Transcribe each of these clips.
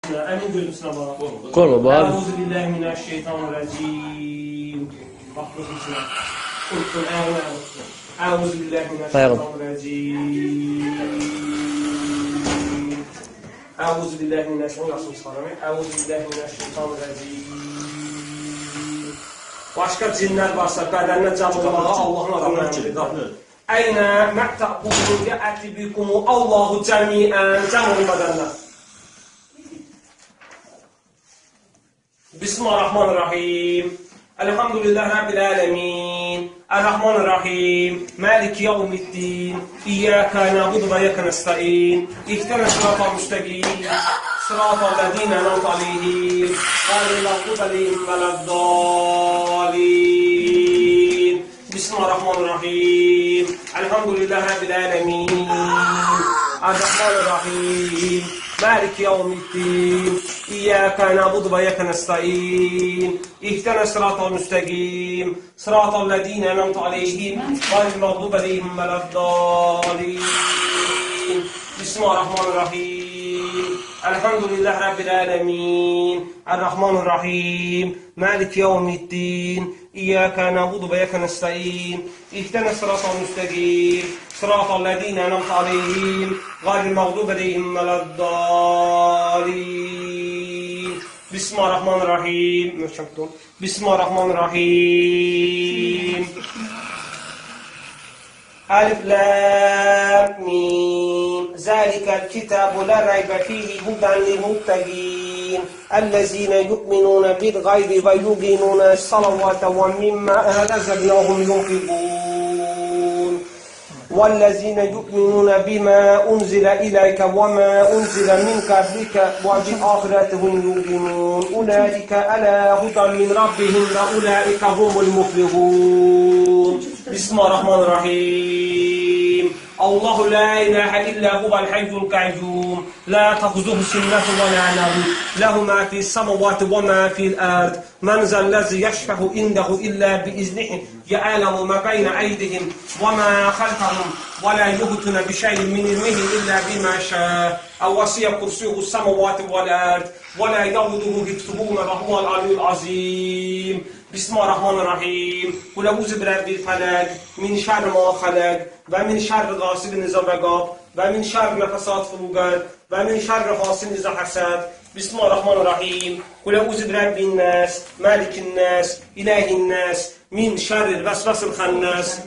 Əmin görüntüsünə bax. Qorma, bax. Əuzubillahimineşşeytanirracim. Bax, görüntüsünə. Qul Əuzubillahimineşşeytanirracim. Əuzubillahimineşşeytanirracim. Başqa cinlər varsa, bədəninə canlıqalara Allahın adını əmrdir. Əynə məqtəqbudu yəəti bikumu Allahu cəmiən. Cəm olun bədənlər. Bismillahirrahmanirrahim. Elhamdülillahi Rabbil alemin. Errahmanirrahim. Maliki yevmiddin. İyyâke na'budu ve iyyâke nestaîn. İhdina sıratal müstakîm. Sıratal lezîne en'amte aleyhim. Gayril mağdûbi aleyhim veleddâlîn. Bismillahirrahmanirrahim. Elhamdülillahi Rabbil alemin. Errahmanirrahim. Maliki yevmiddin. İyyâke na'budu ve iyyâke nestaîn. İhdina sıratal müstakîm. Sıratal lezîne en'amte aleyhim. Gayril mağdûbi aleyhim veleddâlîn. Bismillahirrahmanirrahim. Elhamdülillahi Rabbil alemin. Errahmanirrahim. Maliki yevmiddin. İyyâke na'budu ve iyyâke nestaîn. İhdina sıratal müstakîm. Sıratal lezîne en'amte aleyhim. Gayril mağdûbi aleyhim veleddâlîn. Bismillahirrahmanirrahim. Bismillahirrahmanirrahim. Alif Lam Mim. Zalikel kitabu la raybe fihi hudan lil muttaqin. Ellezine yu'minuna bil gaybi ve yuqimuna es-salavate ve mimma razaqnahum yunfiqun. وَالَّذِينَ يُؤْمِنُونَ بِمَا أُنْزِلَ إِلَيْكَ وَمَا أُنْزِلَ مِنْ قَبْلِكَ وَبِالْآخِرَةِ هُمْ يُوقِنُونَ أُولَٰئِكَ عَلَىٰ هُدًى مِنْ رَبِّهِمْ وَأُولَٰئِكَ هُمُ الْمُفْلِحُونَ بسم الله الرحمن الرحيم. الله لا إله إلا هو الحي القيوم لا تأخذه سنة ولا نوم له ما في السماوات وما في الأرض من ذا الذي يشفع عنده إلا بإذنه يعلم ما بين أيديهم وما خلفهم ولا يحيطون بشيء من علمه إلا بما شاء وسع كرسيه السماوات والأرض ولا يؤوده حفظهما وهو العلي العظيم. بسم الله الرحمن الرحيم. قل أعوذ برب الفلق من شر ما خلق ومن شر غاسق إذا وقب ومن شر نفثات في العقد ومن شر حاسد إذا حسد. بسم الله الرحمن الرحيم. قل أعوذ برب الناس مالك الناس إله الناس من شر الوسواس الخناس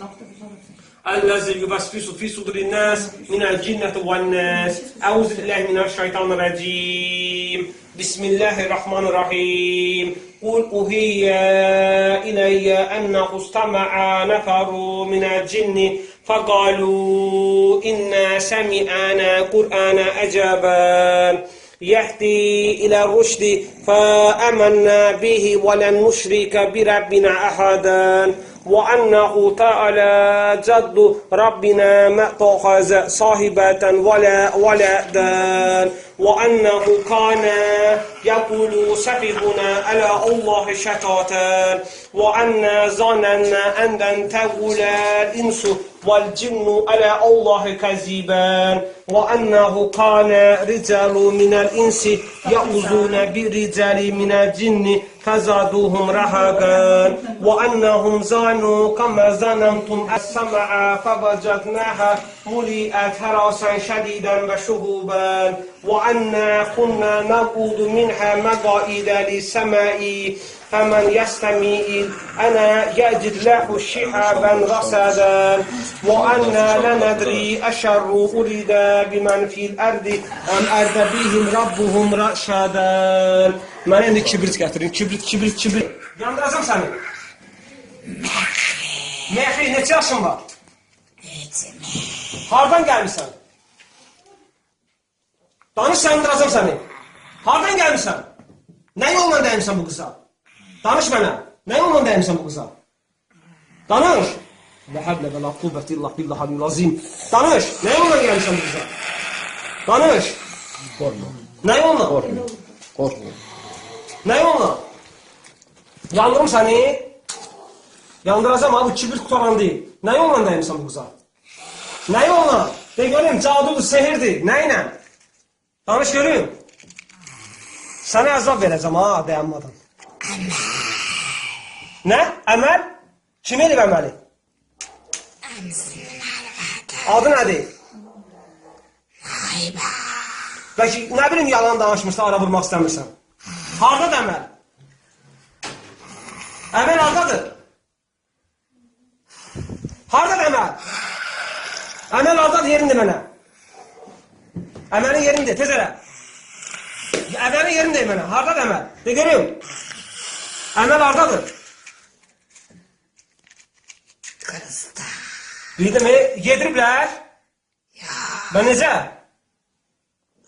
الذي يوسوس في صدور الناس من الجنة والناس. أعوذ بالله من الشيطان الرجيم. بسم الله الرحمن الرحيم. قل أوحي إلي أنه استمع نفر من الجن فقالوا إنا سمعنا قرآنا عجبا يهدي إلى الرشد فآمنا به ولن نشرك بربنا أحدا وأنه تعالى جد ربنا ما اتخذ صاحبة ولا ولدا وأنه كان يقول سفيهنا على الله شططا وأنا ظننا أن لن تقول الإنس والجن على الله كذبا وأنه كان رجال من الإنس يعوذون برجال من الجن فزادوهم رهقا وأنهم ظنوا كما ظننتم السماء فوجدناها مليئت حرسا شديدا وشهبا وأنا كنا نقعد منها مقاعد للسماء فمن يستمع أنا يجد له شهابا رصدا وأنا لا ندري أشر أريد بمن في الأرض أم أراد بهم ربهم رشدا. Mən indi kibrit gətirin. Kibrit. Yandıracam səni. Məhri, neçə yaşın var? Hardan gəlmişsən? Danış, yandıracam səni. Hardan gəlmişsən? Nə yolla dəymişsən bu qıza? Danış mənə. Nə yolla dəymişsən bu qıza? Danış. La havle ve la kuvvete illa billahil azim. Danış. Nə yolla gəlmişsən bu qıza? Danış. Qorxma. Nə yolla? Qorxma. Nə yolla? Yandırım səni. Yandıracam abi, kibrit qutaran deyil. Nə yolla dəymişsən bu qıza? Nə yolla? De göreyim, cadudur, sehirdir. Nə ilə? Danış göreyim. Sana əzab verəcəm ha, dayanmadan. Nə? Əməl? Kim elib əməli? Adı nədir? Bəlkə, nə bilim, yalan danışmışsa, ara vurmaq istəmirsən. Haradadır əməl? Əməl haradadır? Haradadır əməl? Əməl haradadır, yerində mənə. Əməlin yerində, tez elə. Əməlin yerində mənə, haradadır əməl? De görüyorum. Əməl haradadır? Kızda. Bildim mi? Yediriblər? Ya. Və necə?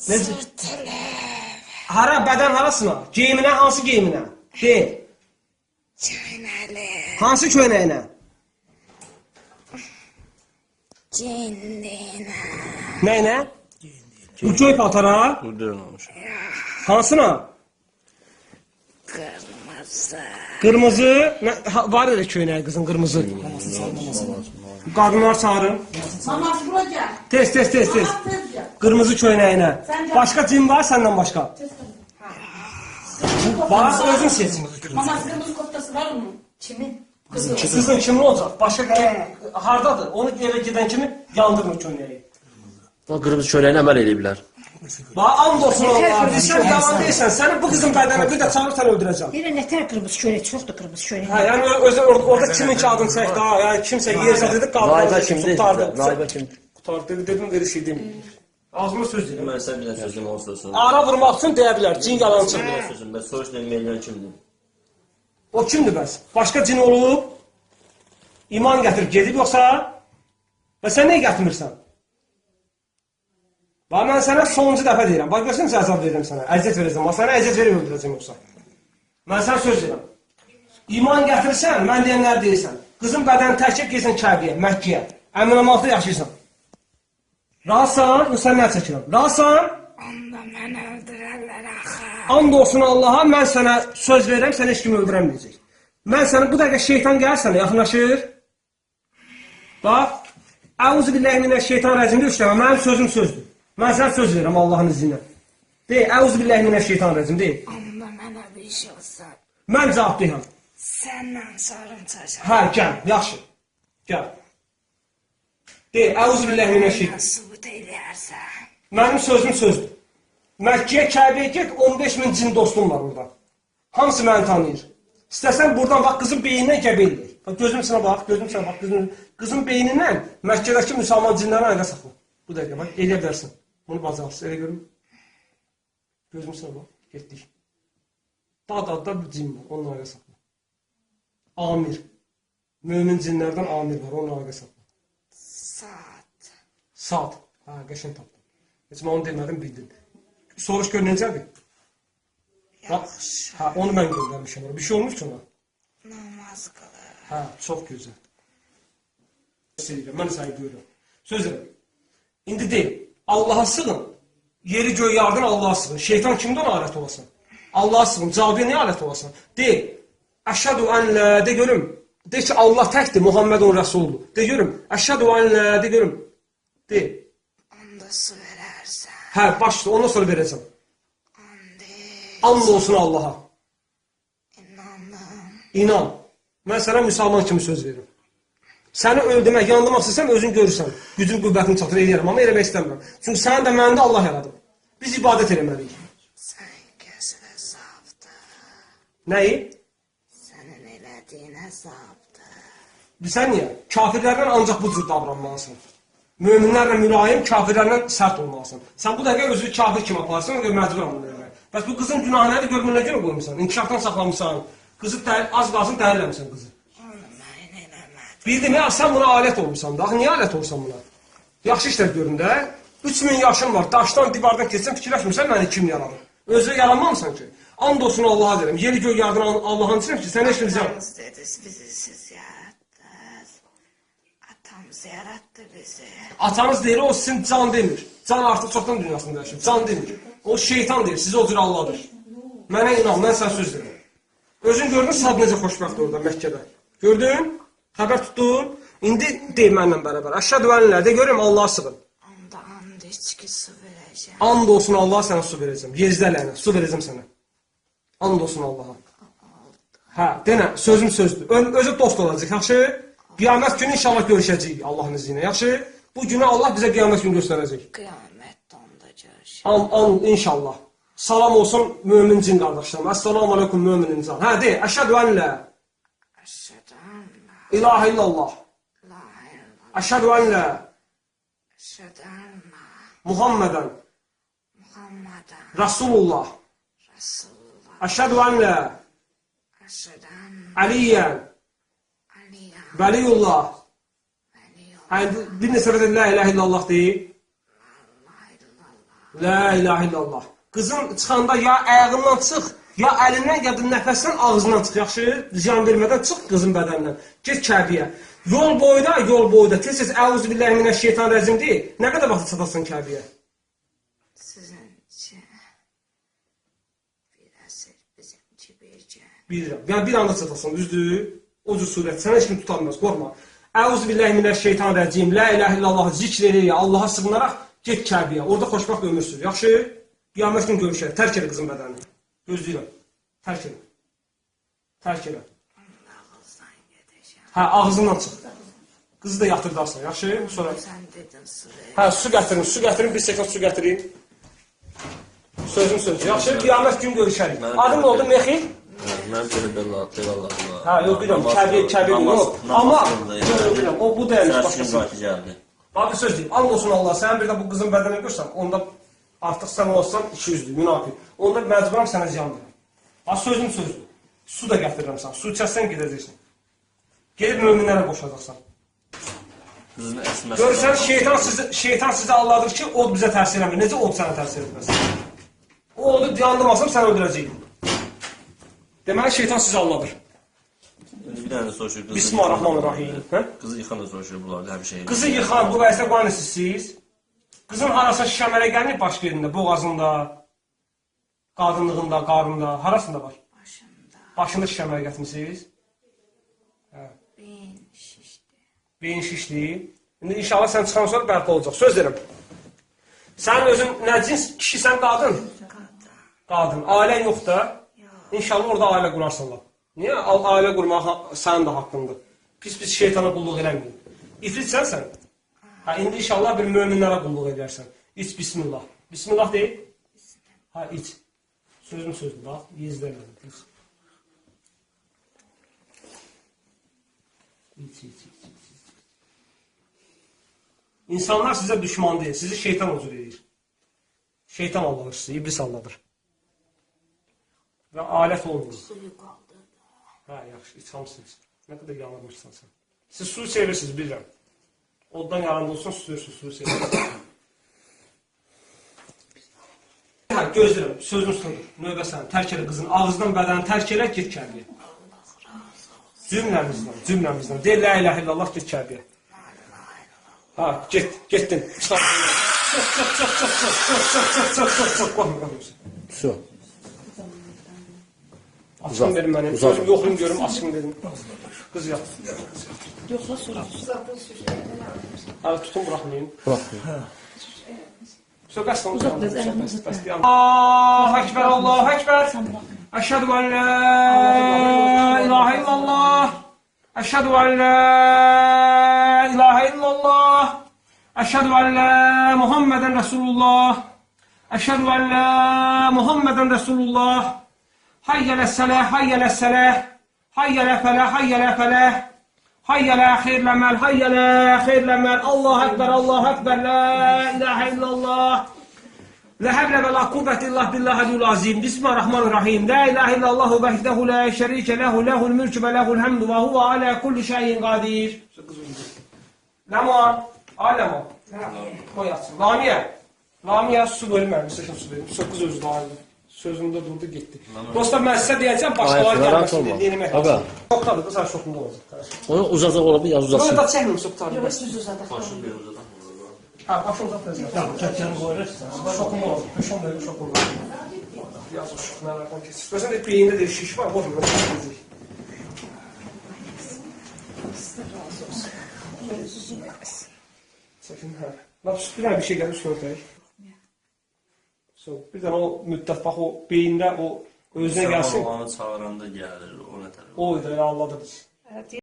Necə? Sürtülüb. Hara, bədən harasına? Geyiminə, hansı geyiminə? Deyil. Çöynəli. Hansı köynəyinə? Cindinə. Nəyinə? Bu köy patara? Hansına? Kırmızı. Kırmızı. Var elə köynəyi qızın, qırmızı. Qadınlar çağırın. Maması bulacak. Tez. Tezce. Qırmızı köynəyinə. Başqa cin var səndən başqa? Var, özün seç. Maması kırmızı koftası var mı? Kimin? Kızı. Qızın kimin olacaq? Başqa hardadır? Onu evə gedən kimi yandırın köynəyi. O qırmızı çöləyin əməl eləyiblər. Bax, and olsun Allah. Sən yalan deyirsən. Səni bu qızın bədəninə bir də çağırsan öldürəcəm. Bir nətər kırmızı şöyle çoxdur kırmızı şöyle. Hə, yəni özü orada kimin ki adını çəkdi ha, yəni kimsə yersə dedi Rahibə kimdir? Rahibə kimdir? Qutardı, dedim dedi şey demir. Ağzıma söz deyirəm. Mən sən bilən sözüm olsun. Ara vurmaq üçün deyə bilər, cin yalançıdır. Bilən sözüm, mən soruş deməyən kimdir? O kimdir bəs? Başqa cin olub, iman gətirib gedib yoxsa? Və sən niyə gətirmirsən? Bax, mən sənə sonuncu dəfə deyirəm. Bax, görsən ki, əzab verirəm sənə, əziyyət verəcəm. Bax, sənə əziyyət verib öldürəcəm yoxsa. Mən sənə söz deyirəm. İman gətirirsən, mən deyənlər deyirsən. Qızın bədəni təkib gelsən Kəbiyə, Məkkiyə. Əminamatda yaşayırsan. Rahatsan, yoxsa nə çəkirəm? Rahatsan? Onda mən öldürərlər axı. And olsun Allaha, mən sənə söz verirəm, səni heç kim öldürəməyəcək. Mən sənə bu dəqiqə şeytan gəlir sənə, yaxınlaşır. Bax, əuzu billahi minəşşeytanirracim deyə işləmə, mənim sözüm sözdür. Mən sənə söz verirəm Allahın izni ilə. Deyil, əuzu billahi minəşşeytanirracim, deyil. Onda mənə bir şey olsa, Mən cavab deyəm. səndən sorun çəkəm. Hə, gəl, yaxşı. Gəl. Deyil, əuzu billahi minəşşeytanirracim. Sübut eləyərsən. Mənim sözüm sözdür. Məkkiyə, Kəbəyə get, 15.000 cin dostum var orada. Hamısı məni tanıyır. İstəsən buradan bax, qızın beynindən gəbəyir. Bax, gözüm sənə bax, qızın beynindən Məkkədəki müsəlman cinləri ayda saxla. Bu dəqiqə, bax, eləyə bilərsən. Bunu bacarsın, elə görüm. Gözüm sənə bax, getdik. Dağda bir cin var, onun ayda saxla. Amir. Mömin cinlərdən amir var, onun ayda saxla. Saat. Hə, qəşən tapdım. Heç mən onu demədim, bildim. Soruş gör necədir? Yaxşı. Hə, onu mən göndərmişəm. Bir şey olmuş ki ona? Namaz qılır. Hə, çox gözəl. Mən səni görürəm. Söz verirəm. İndi deyil, Allaha sığın. Yeri göy yardım Allaha sığın. Şeytan kimdə ona alət olasın? Allaha sığın. Cavabıya niyə alət olasın? Deyil. Əşhədü ən lə, de görüm. De ki, Allah təkdir, Muhammedun Rəsuldur. De görüm. Əşhədü ən lə, de görüm. De. Onda su verərsən. Hə, başla, ondan sonra verəcəm. Andi. And olsun Allaha. İnandım. İnan. Mən sənə müsəlman kimi söz verirəm. Səni öldürmək, yandırmaq istəsəm özün görürsən. Gücün qüvvətini çatır eləyərəm, amma eləmək istəmirəm. Çünki səni də məni də Allah yaradır. Biz ibadət eləməliyik. Sən kəsin hesabdır. Nəyi? Sənin elədiyin hesabdır. Bilsən niyə? Kafirlərdən ancaq bu cür davranmalısın. Möminlərlə mülayim, kafirlərlə sərt olmalısın. Sən bu dəqiqə özünü kafir kimi aparırsan, gör məcburam bunu eləmək. Bəs bu qızın günahı nədir, gör bunu nə görə qoymusan? İnkişafdan saxlamısan. Qızı az qalsın dəhirləmişsən qızı. Onu mən eləmədim. Bildim ya, sən buna alət olmuşsan da. Axı niyə alət olsan buna? Yaxşı işlər görün də. 3000 yaşın var, daşdan, divardan keçsən fikirləşmirsən məni kim yaradır? Özü yaranmamısan ki. And olsun Allaha deyirəm. Yeri göy yardım Allah'ın içinəm ki, sən heç kimizə... Atamız dedi, bizi siz yarattınız. Atamız yarattı bizi. Atanız deyir, o sizin can demir. Can artıq çoxdan dünyasında yaşayır. Can demir. O şeytan deyir, sizi o cür Allah'dır. Mənə inan, mən sən söz deyirəm. Özün gördün, sad necə xoşbəxt orada Məkkədə. Gördün? Xəbər tutdun? İndi deyim mənlə bərabər. Əşhədü ən lə, de görüm Allaha sığın. Onda and içki su verəcəm. And olsun Allaha sənə su verəcəm. Yezdə lənə, su verəcəm sənə. And olsun Allaha. Hə, denə, sözüm sözdür. Özü dost olacaq, yaxşı? Qiyamət günü inşallah görüşəcəyik Allahın izni ilə, yaxşı? Bu günü Allah bizə qiyamət günü göstərəcək. Qiyamətdə onda görüşürük. İnşallah. Salam olsun mömin cin qardaşlarım. Əssalamu aleykum mömin insan. Hə, de, əşhədü ən lə Əşhədü ən la ilahə illallah. ilahe illallah. Əşhədü ən lə Əşhədü ən la Muhammədən Muhammədən Rasulullah. Rasulullah. Əşhədü ən lə Əşhədü ən Əliyyən Aliyyən Vəliyullah. Vəliyullah. Hə, bir neçə rədə la ilahə illallah deyib. La illallah. La ilahə illallah. Qızın çıxanda ya ayağından çıx, ya əlindən, ya da nəfəsdən ağzından çıx, yaxşı? Ziyan vermədən çıx qızın bədənindən. Get Kəbiyə. Yol boyda, tez-tez əuzu billahi minəşşeytanirracim deyil. Nə qədər vaxt çatasan Kəbiyə? Sizin için bir əsir, bizimki bir gün. Bilirəm. Yəni bir anda çatasan, düzdür? O cür surət. Sənə heç kim tutanmaz, qorxma. Əuzu billahi minəşşeytanirracim. La ilahe illallah zikr elə, Allaha sığınaraq get Kəbiyə. Orada xoşbəxt ömür sür. Yaxşı? Qiyamət günü görüşək. Tərk elə qızın bədənini. Gözləyirəm. Tərk elə. Tərk elə. Ağızdan gedəcəm. Hə, ağzından çıx. Qızı da yatırdarsan, yaxşı? Sonra Sən dedin sıraya. hə, su gətirin, bir stəkan su gətirin. Sözüm sözdür. Yaxşı, qiyamət günü görüşərik. Adın nə oldu, Mexi? Mən Bellallah. Hə, yox, bilirəm, Kəbir yox. Amma, bilirəm, o bu dəyərmiş Səs başqası. gün gəldi. Abi söz deyim, and olsun Allah, sən bir də bu qızın bədənini görsən, onda artıq sən olsan 200-dür, münafiq. Onda məcburam sənə ziyan verir. Az sözüm sözdür. Su da gətirirəm sən, su içərsən gedəcəksən. Gedib möminlərə qoşacaqsan. Qızın əsməsi. Görürsən, şeytan sizi alladır ki, od bizə təsir eləmir. Necə od sənə təsir etməz? O odu yandırmasam sən öldürəcəkdim. Deməli, şeytan sizi alladır. Bir dənə soruşur qızı. Bismillahirrahmanirrahim. Hə? Qızı yıxan da soruşur bunlarda hər şey. Qızı yıxan, bu vəziyyətə qoyunusunuz. Qızın harasa şişəmələ gəlmir başqa yerində, boğazında, qadınlığında, qarında, harasında var? Başında Başında şişəmələ gətirmisiniz. beyin şişdi. Beyin şişdi. İndi inşallah sən çıxan sonra bərpa olacaq. Söz verim. Sən özün nə cins kişisən, qadın? Qadın. Ailən yox da. İnşallah orada ailə qurarsanlar. Niyə? Ailə qurmaq sənin də haqqındır. Pis-pis şeytana qulluq eləməyin. İfritsən sən. Ha, indi inşallah bir möminlərə qulluq edərsən. İç bismillah. Bismillah deyil. Ha, iç. Sözüm sözdür, bax. Yezləmədim. İç. İç. İnsanlar sizə düşman deyil. Sizi şeytan huzur edir. Şeytan alladır sizi. İblis alladır. Və alət olmayın. Suyu qaldı. Hə, yaxşı, iç hamısınız. Nə qədər yanılmışsan sən. Siz suyu sevirsiniz, bilirəm. Oddan yarandı olsun, suyu sevirsiniz. Hə, gözləyirəm, sözün üstündür. Növbə sənin, tərk elə qızın, ağzından bədəni tərk elə, get Kəbiyə. Cümləmizdən. Deyil, la ilahə illallah, get Kəbiyə. Ha, getdin. Çıx. Su. Açın verin mənə. Gözüm yoxlayım görüm, açın verin. Qız yat. Yoxsa sonra. Hə, tutun, buraxmayın. Bırakmıyor. Söhbəst Allahu Ekber, Allahu Ekber. Əşhədü ən la ilahə illallah. Əşhədü ən la ilahə illallah. Əşhədü ən la Muhammədən Rasulullah. Əşhədü ən la Muhammədən Rasulullah. Hayyələ sələh, hayyələ sələh. Hayyələ fələh, hayyələ fələh. Hayyələ xeyirləməl, hayyələ xeyirləməl. Allahu Ekber, Allahu Ekber, la ilahə illallah. La həvlə və la quvvət illah billahil azim. Bismillahirrahmanirrahim. La ilahə illallahu vəhdəhu la şərikə lehu, lehul mülkü və lehul həmdu və huvə alə kulli şeyin qadir. Ləman, aləman. Qoy açsın. Lamiyə su bölməm, bir səkən su verim. 9 özü dağıldı. Sözümdə durdu, getdi. Dostlar, mən sizə deyəcəm, başqaları gəlməsin, demək lazım. Şokdadır, qız şokunda olacaq. Onu uzataq ola bir yaz uzatsın. Bunu da çəkməyim, şokdadır. Yox, siz uzadaq. Hə, başını uzatacaq. Kəkəni qoyurursan. Şokunda olacaq, peşon deyil, şokunda olacaq. Yazıq şok, mənlərdən keçir. Gözən də beyində də şiş var, qoyur, qoyur. Çəkin, hə. Bir dənə bir şey gəlir, söhbək. Bir dənə o müddət, bax o beyində o Özünə gəlsin. Olanı çağıranda gəlir, o nə tərəf. Oydu, elə anladınız. Evet,